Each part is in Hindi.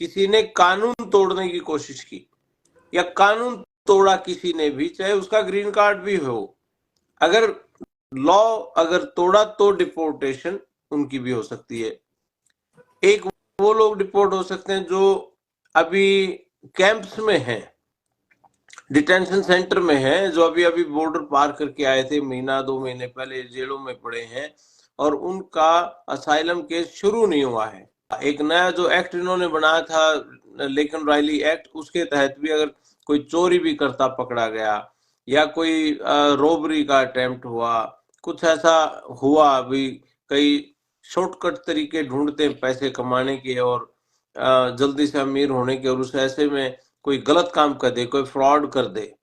किसी ने कानून तोड़ने की कोशिश की या कानून तोड़ा किसी ने भी, चाहे उसका ग्रीन कार्ड भी हो, अगर लॉ अगर तोड़ा तो डिपोर्टेशन उनकी भी हो सकती है। एक वो लोग डिपोर्ट हो सकते हैं जो अभी कैंप्स में हैं, डिटेंशन सेंटर में हैं, जो अभी अभी बॉर्डर पार करके आए थे, महीना 2 महीने पहले जेलों में पड़े हैं और उनका असाइलम केस शुरू नहीं हुआ है। एक नया जो एक्ट इन्होंने बनाया था, लेकिन राइली एक्ट, उसके तहत भी अगर कोई चोरी भी करता पकड़ा गया या कोई रोबरी का अटेम्प्ट हुआ, कुछ ऐसा हुआ, अभी कई शॉर्टकट तरीके ढूंढते हैं पैसे कमाने के और जल्दी से अमीर होने के, और उस ऐसे में कोई गलत काम कर दे, कोई फ्रॉड कर दे,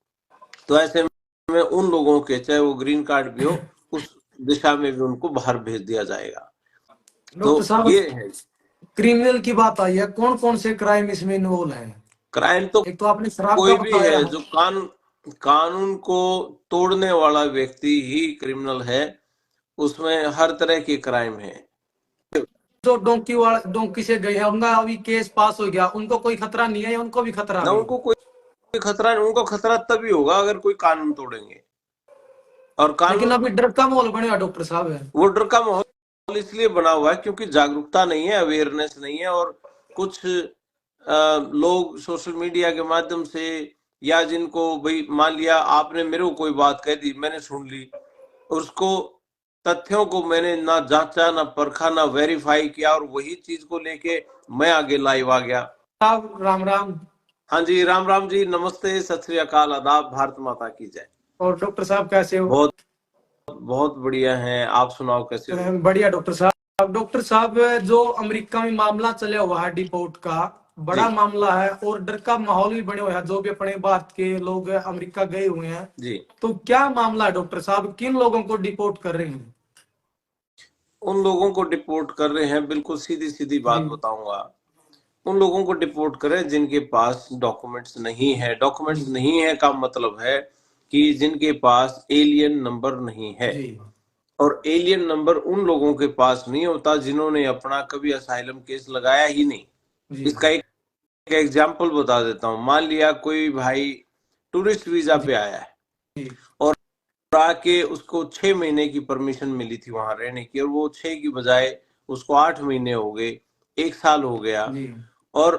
तो ऐसे में उन लोगों के, चाहे वो ग्रीन कार्ड भी हो, उस दिशा में भी उनको बाहर भेज दिया जाएगा। डॉक्टर तो साहब, ये है, क्रिमिनल की बात आई है, कौन कौन से क्राइम इसमें इन्वॉल्व है? क्राइम तो एक तो आपने शराब का कोई भी बताया। है जो कानून को तोड़ने वाला व्यक्ति ही क्रिमिनल है, उसमें हर तरह के क्राइम है। जो डोंकी से गए हैं, उनका अभी केस पास हो गया, उनको कोई खतरा नहीं है या उनको भी खतरा ना अभी? उनको कोई खतरा नहीं, उनको खतरा तभी होगा अगर कोई कानून तोड़ेंगे। और लेकिन कानून, अभी डर का माहौल बनेगा डॉक्टर साहब है। वो डर का माहौल इसलिए बना हुआ है क्योंकि जागरूकता नहीं है, अवेयरनेस नहीं है, और कुछ लोग सोशल मीडिया के माध्यम से, या जिनको भाई मान लिया आपने मेरे को कोई बात कह दी, मैंने सुन ली, उसको तथ्यों को मैंने ना जांचा, ना परखा, ना वेरीफाई किया, और वही चीज को लेके मैं आगे लाइव आ गया। साहब राम राम। हाँ जी, राम राम जी, नमस्ते, सत श्री अकाल, आदाब, भारत माता की जय। और डॉक्टर साहब कैसे हो? बहुत बहुत बढ़िया हैं, आप सुनाओ कैसे हो? बढ़िया डॉक्टर साहब। डॉक्टर साहब, जो अमेरिका में मामला चला हुआ है डिपोर्ट का, बड़ा जी मामला है और डर का माहौल भी बने हुआ है, जो भी अपने भारत के लोग अमेरिका गए हुए हैं, जी। तो क्या मामला है डॉक्टर साहब? किन लोगों को डिपोर्ट कर रहे हैं? उन लोगों को डिपोर्ट कर रहे हैं, बिल्कुल सीधी सीधी बात जी बताऊंगा, उन लोगों को डिपोर्ट करें जिनके पास डॉक्यूमेंट्स नहीं है। डॉक्यूमेंट्स जी नहीं है का मतलब है कि जिनके पास एलियन नंबर नहीं है, जी और एलियन नंबर उन लोगों के पास नहीं होता जिन्होंने अपना कभी असाइलम केस लगाया ही नहीं। जी इसका एक एग्जाम्पल बता देता हूँ। मान लिया कोई भाई टूरिस्ट वीजा पे आया है जी और आके उसको 6 महीने की परमिशन मिली थी वहां रहने की, और वो 6 की बजाय उसको 8 महीने हो गए, 1 साल हो गया। जी और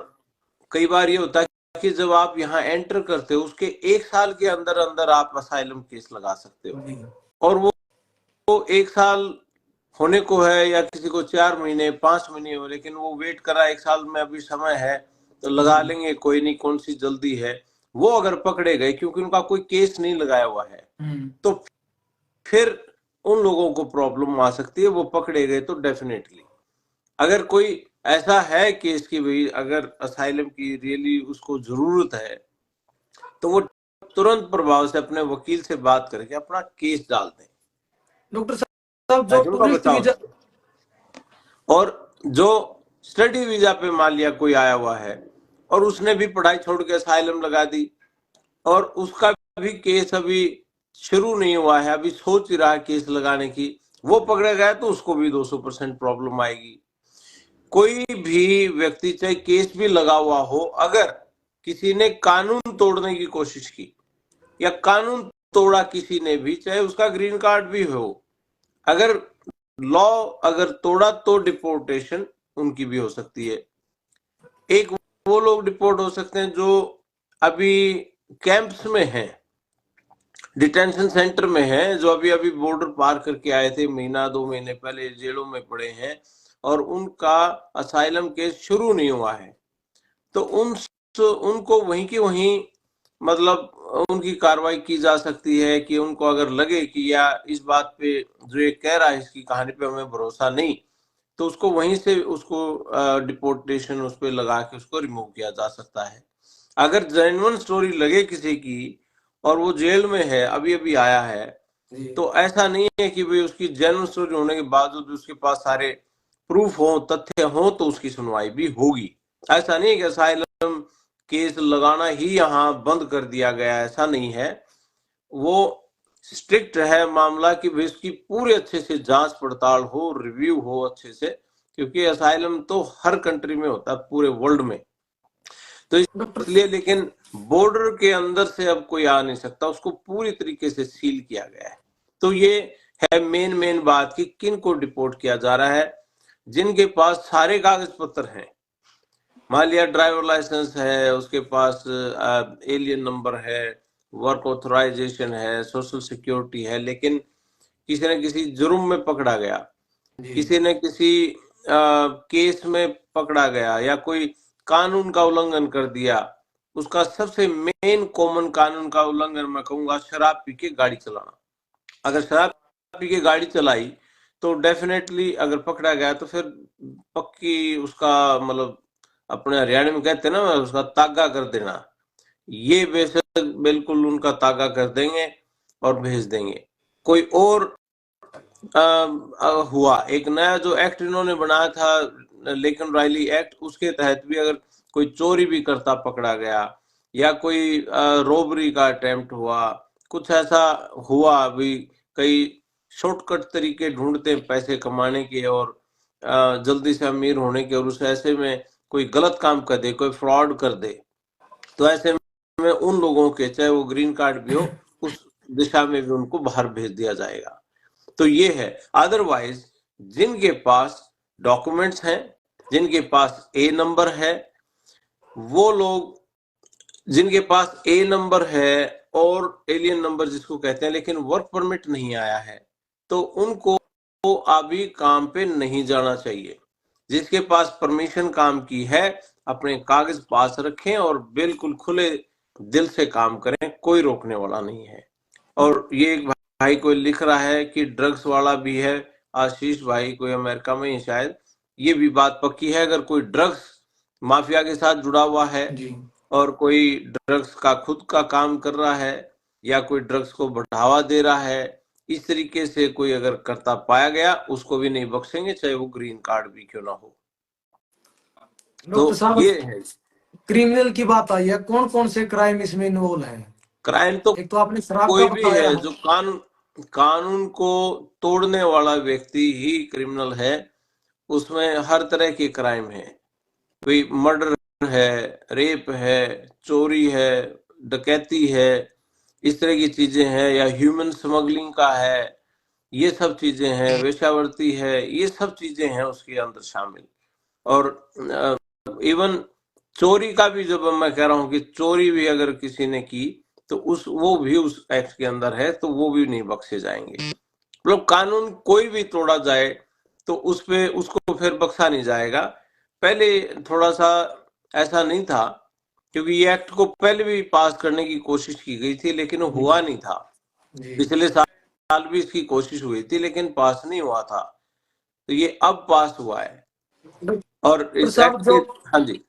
कई बार ये होता है कि जब आप यहाँ एंटर करते हो, उसके 1 साल के अंदर अंदर आप असाइलम केस लगा सकते हो, जी और वो 1 साल होने को है, या किसी को 4 महीने 5 महीने हो, लेकिन वो वेट करा 1 साल में अभी समय है तो लगा लेंगे, कोई नहीं, कौन सी जल्दी है। वो अगर पकड़े गए क्योंकि उनका कोई केस नहीं लगाया हुआ है, तो फिर उन लोगों को प्रॉब्लम आ सकती है। वो पकड़े गए तो डेफिनेटली, अगर कोई ऐसा है केस की भाई अगर असाइलम की रियली उसको जरूरत है, तो वो तुरंत प्रभाव से अपने वकील से बात करके अपना केस डाल दें डॉक्टर साहब, जो ताकि उनका टूरिस्ट बचाव वीजा। हो। और जो स्टडी वीजा पे मान लिया कोई आया हुआ है और उसने भी पढ़ाई छोड़ के असाइलम लगा दी, और उसका भी केस अभी शुरू नहीं हुआ है, अभी सोच ही रहा है केस लगाने की, वो पकड़ा गया तो उसको भी 200% प्रॉब्लम आएगी। कोई भी व्यक्ति चाहे केस भी लगा हुआ हो, अगर किसी ने कानून तोड़ने की कोशिश की या कानून तोड़ा किसी ने भी, चाहे उसका ग्रीन कार्ड भी हो, अगर लॉ अगर तोड़ा तो डिपोर्टेशन उनकी भी हो सकती है। एक वो लोग डिपोर्ट हो सकते हैं जो अभी कैंप्स में हैं, डिटेंशन सेंटर में हैं, जो अभी अभी बॉर्डर पार करके आए थे, महीना 2 महीने पहले जेलों में पड़े हैं और उनका असाइलम केस शुरू नहीं हुआ है। तो उनको वहीं की वहीं, मतलब उनकी कार्रवाई की जा सकती है कि उनको अगर लगे कि या इस बात पे जो ये कह रहा है इसकी कहानी पे हमें भरोसा नहीं, तो उसको वहीं से उसको डिपोर्टेशन उस पर लगा के उसको रिमूव किया जा सकता है। अगर जेन्युइन स्टोरी लगे किसी की और वो जेल में है, अभी अभी आया है, तो ऐसा नहीं है कि भाई उसकी जेन्युइन स्टोरी होने के बावजूद उसके पास सारे प्रूफ हो, तथ्य हो, तो उसकी सुनवाई भी होगी। ऐसा नहीं है कि असाइलम केस लगाना ही यहाँ बंद कर दिया गया, ऐसा नहीं है। वो स्ट्रिक्ट है मामला कि भाई इसकी पूरे अच्छे से जांच पड़ताल हो, रिव्यू हो अच्छे से, क्योंकि असाइलम तो हर कंट्री में होता है, पूरे वर्ल्ड में। तो डॉक्टर इसलिए, लेकिन बॉर्डर के अंदर से अब कोई आ नहीं सकता, उसको पूरी तरीके से सील किया गया है। तो ये है मेन बात कि किन को डिपोर्ट किया जा रहा है, जिनके पास सारे कागज पत्र हैं। मान लिया ड्राइवर लाइसेंस है, उसके पास एलियन नंबर है, वर्क ऑथराइजेशन है, सोशल सिक्योरिटी है, लेकिन किसी न किसी जुर्म में पकड़ा गया, किसी न किसी केस में पकड़ा गया, या कोई कानून का उल्लंघन कर दिया। उसका सबसे मेन कॉमन कानून का उल्लंघन मैं कहूंगा शराब पी के गाड़ी चलाना। अगर शराब पी के गाड़ी चलाई तो डेफिनेटली अगर पकड़ा गया तो फिर पक्की उसका मतलब, अपने हरियाणा में कहते हैं ना, उसका तागा कर देना। ये बेशक बिल्कुल उनका तागा कर देंगे और भेज देंगे। कोई और हुआ एक नया जो एक्ट इन्होंने बनाया था, लेकिन रायली एक्ट, उसके तहत भी अगर कोई चोरी भी करता पकड़ा गया, या कोई रोबरी का अटेम्प्ट हुआ, कुछ ऐसा हुआ, अभी कई शॉर्टकट तरीके ढूंढते हैं पैसे कमाने के और जल्दी से अमीर होने के, और उस ऐसे में कोई गलत काम कर दे, कोई फ्रॉड कर दे, तो ऐसे में उन लोगों के, चाहे वो ग्रीन कार्ड भी हो, उस दिशा में भी उनको बाहर भेज दिया जाएगा। तो ये है। अदरवाइज जिनके पास डॉक्यूमेंट्स हैं, जिनके पास ए नंबर है, वो लोग, जिनके पास ए नंबर है और एलियन नंबर जिसको कहते हैं, लेकिन वर्क परमिट नहीं आया है, तो उनको अभी काम पे नहीं जाना चाहिए। जिसके पास परमिशन काम की है, अपने कागज पास रखें और बिल्कुल खुले दिल से काम करें, कोई रोकने वाला नहीं है। और ये एक भाई कोई लिख रहा है कि ड्रग्स वाला भी है, आशीष भाई, कोई अमेरिका में ही शायद। ये भी बात पक्की है, अगर कोई ड्रग्स माफिया के साथ जुड़ा हुआ है और कोई ड्रग्स का खुद का काम कर रहा है, या कोई ड्रग्स को बढ़ावा दे रहा है, इस तरीके से कोई अगर करता पाया गया, उसको भी नहीं बख्शेंगे, चाहे वो ग्रीन कार्ड भी क्यों ना हो। डॉक्टर साहब, ये है। क्रिमिनल की बात आई है, कौन कौन से क्राइम इसमें इन्वॉल्व है? क्राइम तो एक तो आपने शराब कोई का भी बताया। है, जो कानून को तोड़ने वाला व्यक्ति ही क्रिमिनल है। उसमें हर तरह के क्राइम है, कोई मर्डर है, रेप है, चोरी है, डकैती है, इस तरह की चीजें हैं, या ह्यूमन स्मगलिंग का है, ये सब चीजें हैं, वेश्यावृत्ति है, ये सब चीजें हैं उसके अंदर शामिल। और इवन चोरी का भी, जब मैं कह रहा हूं कि चोरी भी अगर किसी ने की तो वो भी उस एक्ट के अंदर है, तो वो भी नहीं बख्शे जाएंगे। मतलब कानून कोई भी तोड़ा जाए तो उसको फिर बख्शा नहीं जाएगा। पहले थोड़ा सा ऐसा नहीं था, क्योंकि ये एक्ट को पहले भी पास करने की कोशिश की गई थी, लेकिन हुआ नहीं था। पिछले साल भी इसकी कोशिश हुई थी, लेकिन पास नहीं हुआ था। तो ये अब पास हुआ है। और इस एक्ट के, हाँ जी,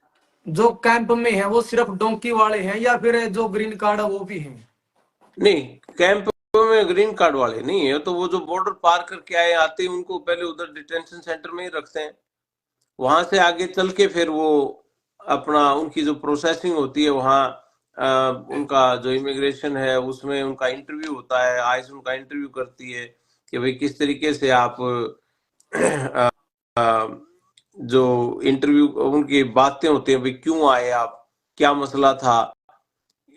जो कैंप में है वो सिर्फ डोंकी वाले हैं, या फिर जो ग्रीन कार्ड है वो भी हैं? नहीं, कैंप में ग्रीन कार्ड वाले नहीं है, तो वो जो बॉर्डर पार करके आते हैं, उनको पहले उधर डिटेंशन सेंटर में ही रखते हैं। वहां से आगे चल के फिर वो अपना, उनकी जो प्रोसेसिंग होती है वहाँ, उनका जो इमिग्रेशन है उसमें उनका इंटरव्यू होता है, आईस उनका इंटरव्यू करती है कि भाई किस तरीके से आप जो इंटरव्यू, उनकी बातें होती हैं, भाई क्यों आए आप, क्या मसला था,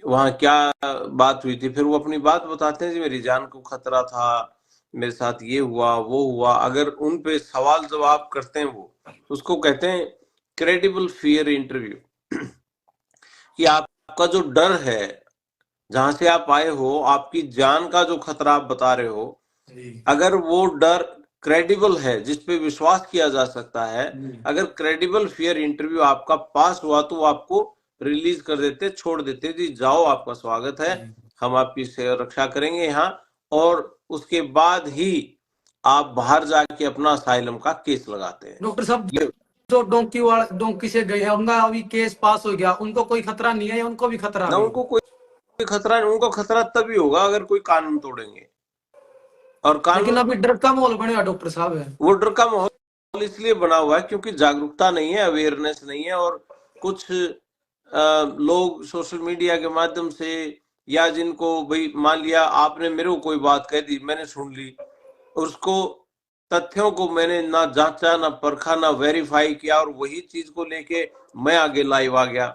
वहाँ क्या बात हुई थी। फिर वो अपनी बात बताते हैं, जी मेरी जान को खतरा था, मेरे साथ ये हुआ वो हुआ। अगर उन पे सवाल जवाब करते हैं वो, उसको कहते हैं क्रेडिबल फियर इंटरव्यू। कि आपका जो डर है, जहां से आप आए हो, आपकी जान का जो खतरा आप बता रहे हो, अगर वो डर क्रेडिबल है, जिसपे विश्वास किया जा सकता है, अगर क्रेडिबल फियर इंटरव्यू आपका पास हुआ, तो वो आपको रिलीज कर देते, छोड़ देते, जी जाओ, आपका स्वागत है, हम आपकी रक्षा करेंगे यहाँ। और उसके बाद ही आप बाहर जाके अपना असाइलम का केस लगाते हैं। डॉक्टर साहब, जो डोंकी से गए हैं, उनका अभी केस पास हो गया, उनको कोई खतरा नहीं है या उनको भी खतरा ना? है? उनको कोई खतरा नहीं। उनको खतरा तभी होगा अगर कोई कानून तोड़ेंगे। और कानून, लेकिन अभी डर का माहौल बनेगा डॉक्टर साहब है। वो डर का माहौल इसलिए बना हुआ है क्योंकि जागरूकता नहीं है, अवेयरनेस नहीं है। और कुछ लोग सोशल मीडिया के माध्यम से, या जिनको भाई मान लिया आपने मेरे को कोई बात कह दी, मैंने सुन ली, उसको तथ्यों को मैंने ना जांचा, ना परखा, ना वेरीफाई किया, और वही चीज को लेके मैं आगे लाइव आ गया,